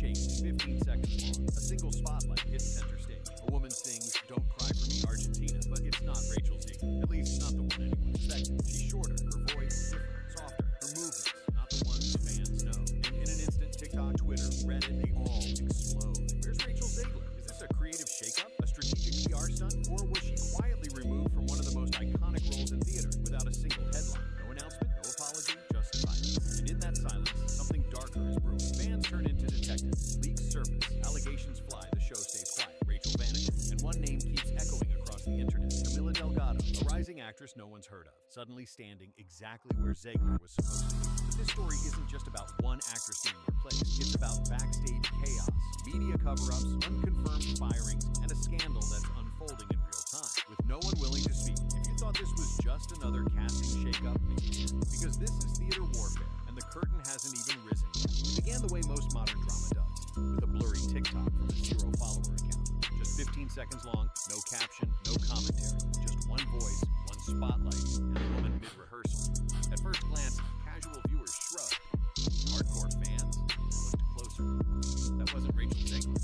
take, 15 seconds long. A single spotlight hits center stage. A woman sings "Don't Cry for Me, Argentina," but it's not Rachel Ziegler. At least not the one anyone expected. She's shorter, her voice different, softer, her movements not the ones fans know. And in an instant, TikTok, Twitter, Reddit, they all explode. Where's Rachel Ziegler? Is this a creative shakeup? A strategic PR stunt? Or was she quietly removed from one of the most iconic roles in theater without a single headline? No announcement, no apology, just silence. And in that silence, something darker is brewing. Fans turn into detectives. Leaks surface. Allegations fly. The show stays quiet. Rachel vanishes. And one name keeps echoing across the internet. Camila Delgado, a rising actress no one's heard of, suddenly standing exactly where Ziegler was supposed to be. But this story isn't just about one actress being replaced. It's about backstage chaos, media cover-ups, unconfirmed firings, and a scandal that's unfolding in real time, with no one willing to speak. If you thought this was just another casting shakeup, because this is theater warfare, and the curtain hasn't even risen yet. It began the way most modern drama does, with a blurry TikTok from a zero-follower account. Just 15 seconds long, no caption, no commentary, just one voice, one spotlight, and a woman mid-rehearsal. At first glance, casual viewers shrugged. Hardcore fans looked closer. That wasn't Rachel Ziegler.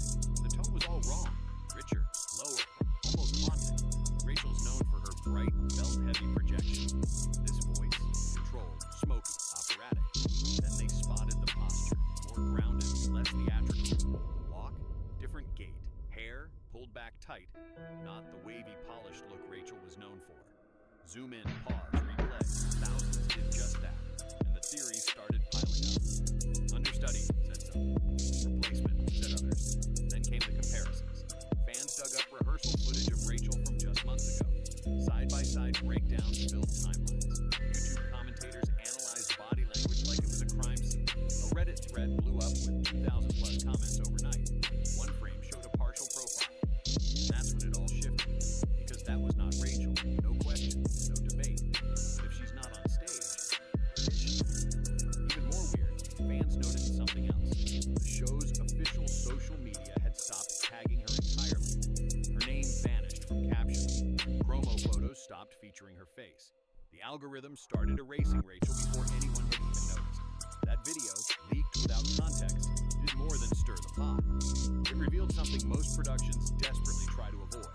The tone was all wrong. Richer, lower, almost haunting. Rachel's known for her bright, belt-heavy projection. This voice, controlled, smoky, operatic. Then they spotted the posture, more grounded, less theatrical. The walk, different gait. Hair, pulled back tight. Not the wavy, polished look Rachel was known for. Zoom in, pause, replay. Thousands did just that. And the theories started piling up. Understudy, said some. Replacement, said others. Then came the comparisons. Fans dug up rehearsal footage of Rachel from just months ago. Side-by-side breakdowns filled timelines. YouTube commentators analyzed body language like it was a crime scene. A Reddit thread blew up with 2,000 plus comments overnight. One frame showed a partial profile. And that's when it all shifted. Because that was not Rachel. No question, no debate. But if she's not on stage, where is she? Even more weird, fans noticed something else. The show's official social media had stopped tagging her entirely. Her name vanished from captions. Promo photos stopped featuring her face. The algorithm started erasing Rachel before anyone had even noticed. That video, leaked without context, did more than stir the pot. It revealed something most productions desperately try to avoid: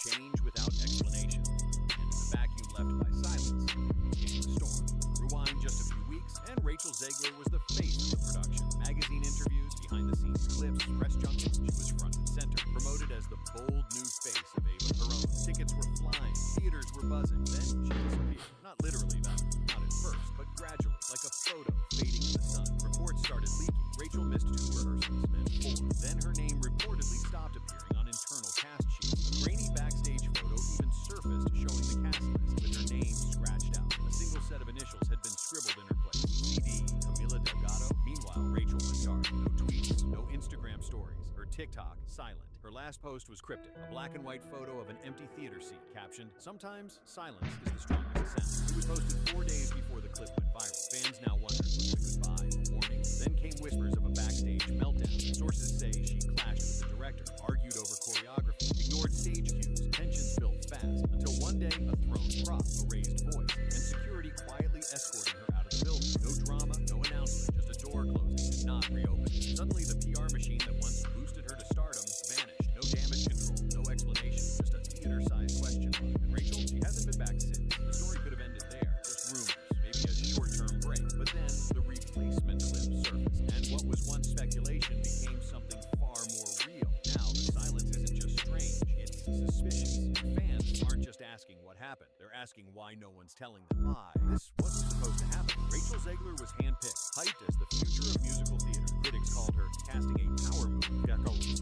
change without explanation. And in the vacuum left by silence came the storm. Rewind just a few weeks, and Rachel Ziegler was the face of the production. Magazine interviews, behind-the-scenes clips, press junkets, she was front and center, promoted as the bold new face of Ava Perón. Tickets were flying, theaters were buzzing. Then she disappeared. Not literally, though. Not at first, but gradually, like a photo fading in the sun. Reports started leaking. Rachel missed 2 rehearsals, then 4. Then her name reportedly stopped appearing on internal cast sheets. A grainy backstage photo even surfaced showing the cast list, with her name scratched out. A single set of initials had been scribbled in her place. CD, Camila Delgado. Meanwhile, Rachel went dark. No tweets, no Instagram stories. Her TikTok, silent. Her last post was cryptic. A black and white photo of an empty theater seat, captioned, "Sometimes silence is the strongest sound." It was posted 4 days before the clip went viral. Fans now wondered, was it a goodbye, a warning? Then came whispers of a backstage meltdown. Sources say she clashed with the director, argued over choreography, ignored stage cues, tensions built fast, until one day a thrown prop, a raised voice, and security quietly escorting her out of the building. No drama, no announcement, just a door closing and not reopening. Suddenly the PR machine that once boosted her to stardom vanished. No damage control, no explanation, just a theater-sized question mark. And Rachel, she hasn't been back since. The story could have ended there. Just rumors, maybe a short-term break. But then the replacement clip surfaced, and what was once speculation became something far more real. Now the silence isn't just strange, it's suspicious. Fans aren't just asking what happened, they're asking why no one's telling them why. This wasn't supposed to happen. Rachel Ziegler was handpicked, hyped as the future of musical theater. Critics called her casting a power move.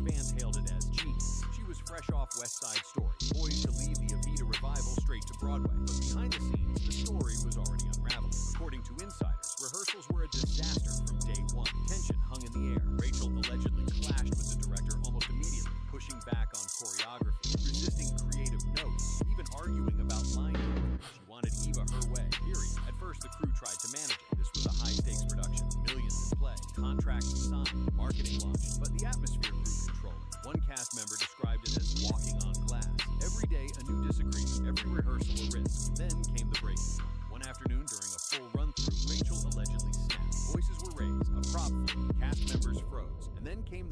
Fans hailed it as genius. She was fresh off West Side Story, poised to lead the Evita revival straight to Broadway. But behind the scenes, the story was already unraveling. According to insiders, rehearsals were a disaster from day one. Tension hung in the air. Rachel allegedly clashed with the director almost immediately, pushing back on choreography, resisting creative notes, even arguing about line delivery. She wanted Eva her way, period. At first, the crew tried to manage it. This was a high-stakes production, millions in play, contracts signed, marketing launched, but the atmosphere grew controlling. One cast member described it as walking on glass. Every day, a new disagreement, every rehearsal a risk. Then came the breaking point. One afternoon, during a full run-through, Rachel allegedly snapped. Voices were raised, a prop flew, cast members froze, and then came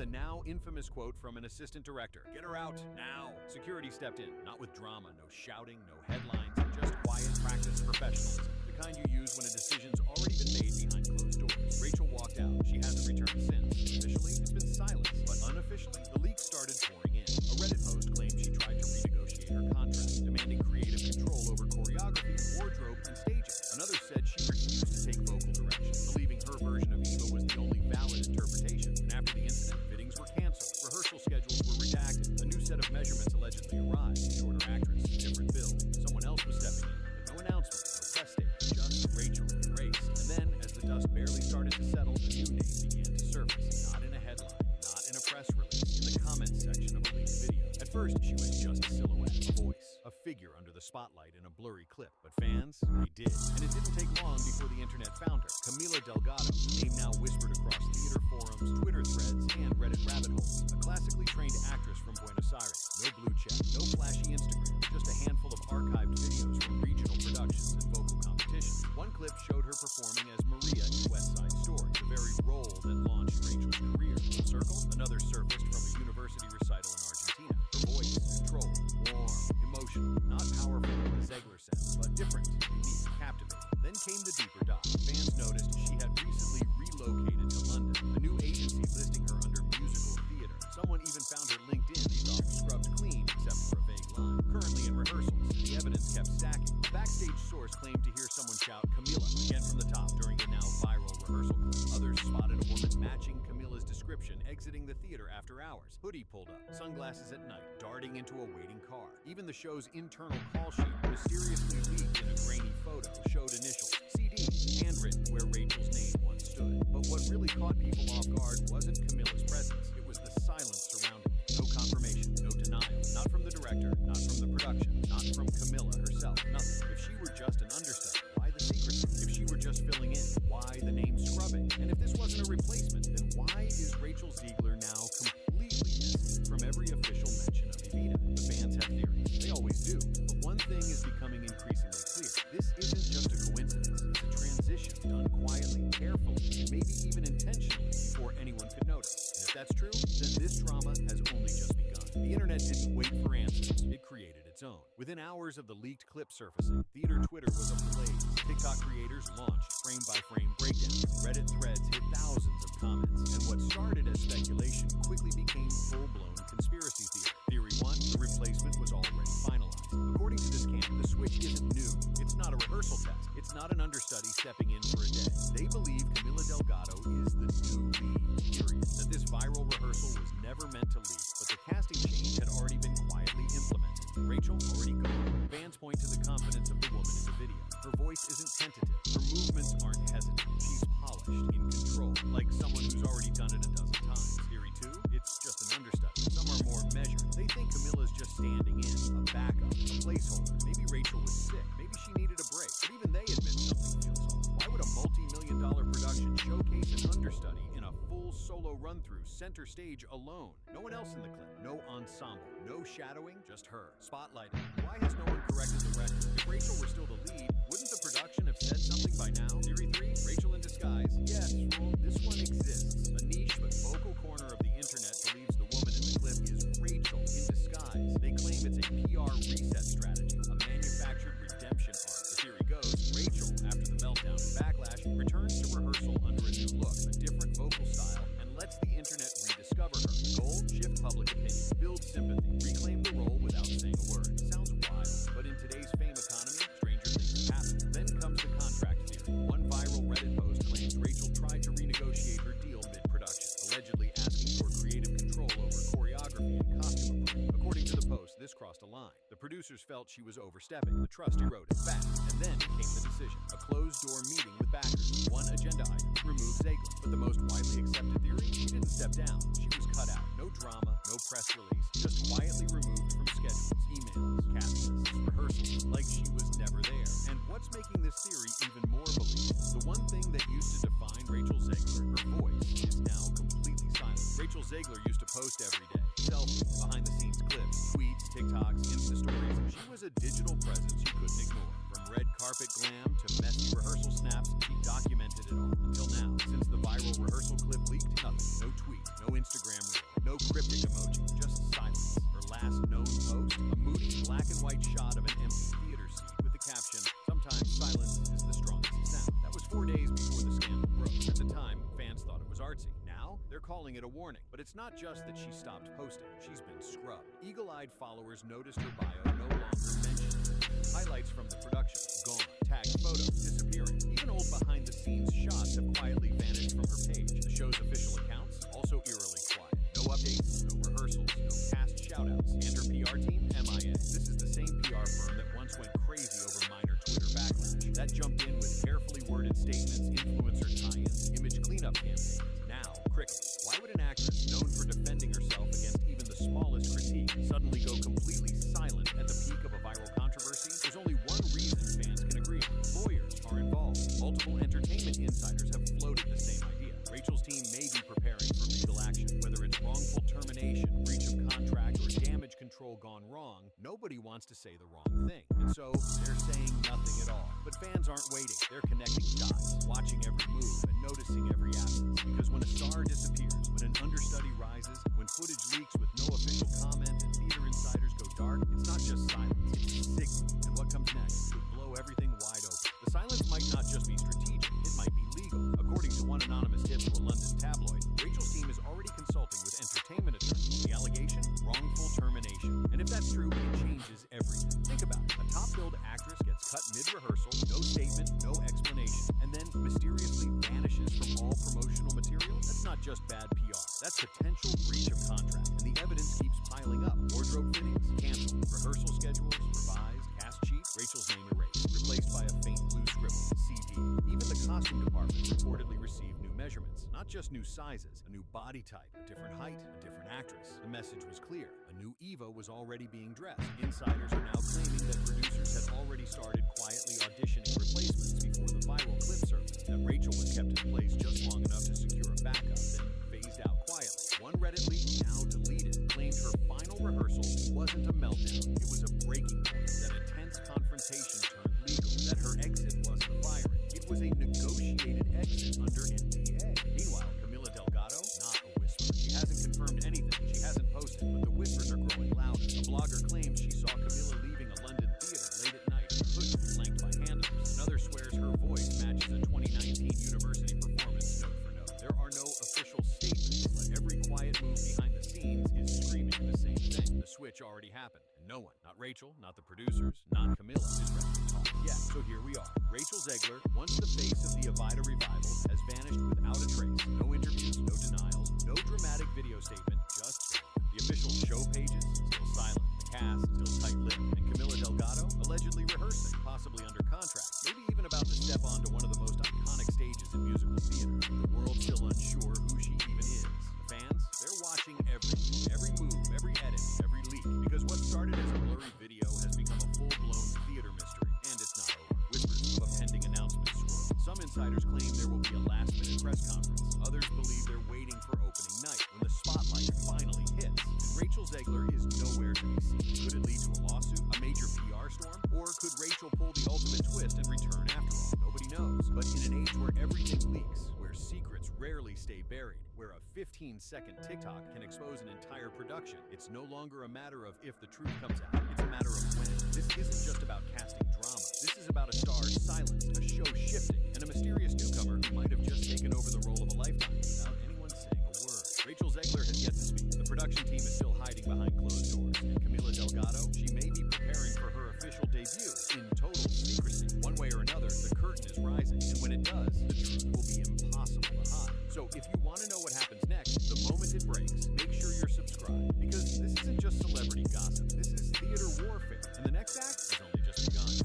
infamous quote from an assistant director: "Get her out, now." Security stepped in, not with drama, no shouting, no headlines, just quiet practice professionalism. The kind you use when a decision's already been made behind closed doors. Rachel walked out. She hasn't returned since. Officially, it's been silence, but unofficially, the leaks started pouring in. A Reddit post claimed she tried to renegotiate her contract, demanding creative control over choreography, wardrobe, and staging. Another said she refused to take vocal direction, believing her version of Eva was the only valid interpretation. And after the incident, fittings were canceled, rehearsal schedules were redacted, a new set of measurements allegedly arrived, shorter actress, different bill. Someone else was stepping in, but no announcement, no press statement, just Rachel erased. And then, as the dust barely started to settle, a new name began to surface. Not in a headline, not in a press release, in the comments section of a leaked video. At first, she was just a silhouette, a voice, a figure under the spotlight in a blurry clip. But fans, they did. And it didn't take long before the internet found her. Camila Delgado, a name now whispered across theater forums, Twitter threads, and Reddit rabbit holes. A classically trained actress from Buenos Aires. No blue check, no flashy Instagram, just a handful of archived videos from regional productions and vocal competitions. One clip showed her performing as Maria in West Side Story, the very role that launched Rachel's career. Circle, another surfaced from a university recital in Argentina. Her voice, controlled, warm, emotional, not powerful, as Zegler said, but different, unique, captivating. Then came the deeper dive. Fans noticed she had recently relocated to London, a new agency listing her under musical theater. Someone even found her LinkedIn they thought scrubbed clean, except for a vague line. Currently in rehearsals, the evidence kept stacking. A backstage source claimed to hear someone shout "Camila" again from the top during the now viral rehearsal clip. Others spotted a woman matching Camila's description exiting the theater after hours. Hoodie pulled up, sunglasses at night, darting into a waiting car. Even the show's internal call sheet, mysteriously leaked in a grainy photo, showed initials, CD, handwritten where Rachel's name once stood. But what really caught people off guard wasn't Camila's presence. It was the silence surrounding it. No confirmation, no denial. Not from the director, not from the production, not from Camila herself, nothing. If she were just an understudy, why the secrecy? If she were just filling in, why the name scrubbing? And if this wasn't a replacement, then why is Rachel Zegler now completely missing from every official mention of Evita? The fans have theories. They always do. But one thing is becoming increasingly clear. This isn't just a coincidence. It's a transition done quietly, carefully, and maybe even intentionally before anyone could notice. And if that's true, then this drama has only just begun. The internet didn't wait for answers. It created its own. Within hours of the leaked clip surfacing, theater Twitter was ablaze. TikTok creators launched frame-by-frame breakdowns. Reddit threads hit thousands of comments. And what started as speculation quickly became full-blown conspiracy theory. Theory 1, the replacement was already finalized. According to this camp, the switch isn't new. It's not a rehearsal test. It's not an understudy stepping in for a day. They believe Camila Delgado is the new lead, period. That this viral rehearsal was never meant to leak, but the casting change had already been quietly implemented. Rachel already gone. Fans point to the confidence of the woman in the video. Her voice isn't tentative. Her movements aren't hesitant. She's polished, in control, like someone who's already done it a dozen times. Theory 2, it's just an understudy. Some are more measured. They think Camila's just standing in, a backup, a placeholder. Maybe Rachel was sick. Maybe she needed a break. But even they admit something feels off. Why would a multi-million-dollar production showcase an understudy in a full solo run-through center stage alone? No one else in the clip. No ensemble. No shadowing. Just her. Spotlighted. Why has no one corrected the record? If Rachel were still the lead, wouldn't the production have said something by now? Theory 3, Rachel in disguise. Yes, well, this one exists. A niche but vocal corner of the internet believes the woman in the clip is Rachel in disguise. They claim it's a PR reset strategy, a manufactured redemption arc. The theory goes, Rachel, after the meltdown and backlash, returns to rehearsal under a new look, a different vocal style, and lets the internet rediscover her. Goal, shift public opinion, build sympathy, reclaim the role without saying a word. Sounds wild, but in today's fame economy, stranger things happen. Then comes the contract theory. One viral Reddit post claims Rachel tried to renegotiate her deal mid-production, allegedly asking for creative control over choreography and costume approval. According to the post, this crossed a line. The producers felt she was overstepping. The trust eroded fast. And then came the decision. A closed-door meeting with backers. One agenda item. Remove Zegler. But the most widely accepted theory? She didn't step down. She was cut out. No drama, no press release. Just quietly removed from schedules, emails, cast lists, rehearsals. Like she was never there. And what's making this theory even more believable? The one thing that used to define Rachel Zegler, her voice, is now completely silent. Rachel Zegler used to post every day. Selfies, behind-the-scenes clips, tweets, TikToks, Insta stories. She was a digital presence you couldn't ignore. From red carpet glam to messy rehearsal snaps, she documented it all. Until now, since the viral rehearsal clip leaked, nothing. No tweet, no Instagram reel. No cryptic emoji, just silence. Her last known post, a moody black and white shot of an empty theater seat with the caption, "Sometimes silence is the strongest sound." That was 4 days before the scandal broke. At the time, fans thought it was artsy. Now, they're calling it a warning. But it's not just that she stopped posting. She's been scrubbed. Eagle-eyed followers noticed her bio no longer mentioned her. Highlights from the production, gone. Tagged photos, disappearing. Even old behind-the-scenes shots have quietly vanished from her page. The show's official accounts, also eerily quiet. No updates, no rehearsals, no cast shoutouts. And her PR team, MIA. This is the same PR firm that once went crazy over minor Twitter backlash. That jumped in with carefully worded statements, influencer tie-ins, image cleanup campaigns. Now, crickets. Why would an actress known for defending herself against even the smallest critique suddenly go completely silent at the peak of a viral controversy? There's only one reason fans can agree on. Lawyers are involved. Multiple entertainment insiders have floated the same idea. Rachel's team may be preparing for legal action. Whether it's wrongful termination, breach of contract, or damage control gone wrong, nobody wants to say the wrong thing. And so, they're saying nothing at all. But fans aren't waiting. They're connecting dots, watching every move, and noticing every absence. Because when a star disappears, when an understudy rises, when footage leaks with no official comment and theater insiders go dark, it's not just silence, it's a signal. And what comes next could blow everything wide open. The silence might not just be strategic, it might be legal. According to one anonymous tip to a London tabloid, Rachel's team is already consulting with entertainment attorneys. The allegation? Wrongful termination. And if that's true, it changes everything. Think about it. A top-billed actress gets cut mid-rehearsal, no statement, no explanation, and then mysteriously vanishes from all promotional material? That's not just bad PR. That's potential breach of contract. And the evidence keeps piling up. Wardrobe fittings, canceled. Rehearsal schedules, revised. Cast sheet, Rachel's name erased. Replaced by a faint blue scribble, CD. Even the costume department reportedly received new measurements. Not just new sizes, a new body type, a different height, a different actress. The message was clear. A new Eva was already being dressed. Insiders are now claiming that producers had already started quietly auditioning replacements before the viral clip surfaced. That Rachel was kept in place just long enough to secure a backup, then phased out quietly. One Reddit leak, now deleted, claimed her final rehearsal wasn't a meltdown. It was a breaking point. That a tense confrontation turned legal. That her exit wasn't firing. It was a negotiated exit under NDA. Meanwhile, Camila Delgado, not a whisper. She hasn't confirmed anything. She hasn't posted, but the whispers are growing louder. A blogger claims she saw Camila leaving a London theater late at night, hooded and flanked by handlers. Another swears her voice matches a 2019 university performance note for note. There are no official statements, but every quiet move behind the scenes is screaming the same thing. The switch already happened, and no one, not Rachel, not the producers, not Camila, is ready to talk. Yeah, so here we are. Rachel Zegler, once the face of the Evita revival, has vanished without a trace. No interviews, no denials, no dramatic video statement, just gone. The official show pages, still silent. The cast, still tight-lipped. And Camila Delgado, allegedly rehearsing, possibly under contract. Maybe even about to step onto one of the most iconic stages in musical theater. The world's still unsure who she even is. The fans, they're watching every move, every edit, every leak. Because what started as a blurry video has become a full-blown theater mystery. And it's not over. Whispers of a pending announcement swirl. Some insiders claim there will be a last-minute press conference. Others believe they're waiting for opening night, when the spotlight finally hits. And Rachel Zegler is nowhere to be seen. Could it lead to a lawsuit, a major PR storm? Or could Rachel pull the ultimate twist and return after all? Nobody knows. But in an age where everything leaks, where secrets rarely stay buried, where a 15-second TikTok can expose an entire production, it's no longer a matter of if the truth comes out. It's a matter of when. This isn't just about casting drama. This is about a star's silence, a show shifting, and a mysterious newcomer who might have just taken over the role of a lifetime without anyone saying a word. Rachel Zegler has yet to speak. The production team is still hiding behind closed doors. And Camila Delgado, she may be preparing for her official debut in total secrecy. One way or another, the curtain is rising, and when it does, the truth will be impossible to hide. So if you want to know